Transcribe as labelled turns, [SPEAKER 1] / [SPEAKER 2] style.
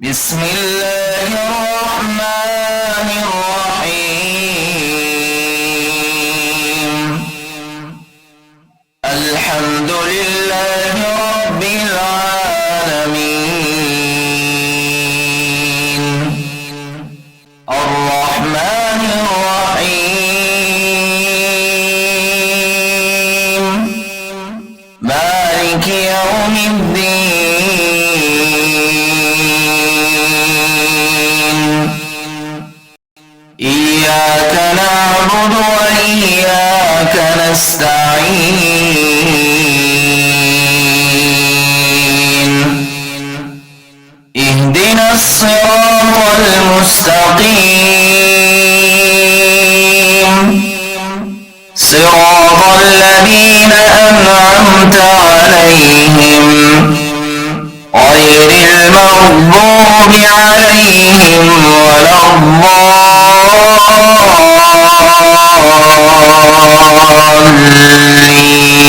[SPEAKER 1] بسم الله الرحمن الرحيم الحمد لله رب العالمين الرحمن الرحيم مالك يوم الدين إياك نعبد وإياك نستعين اهدنا الصراط المستقيم صراط الذين أنعمت عليهم غير المغضوب عليهم ولا الضالين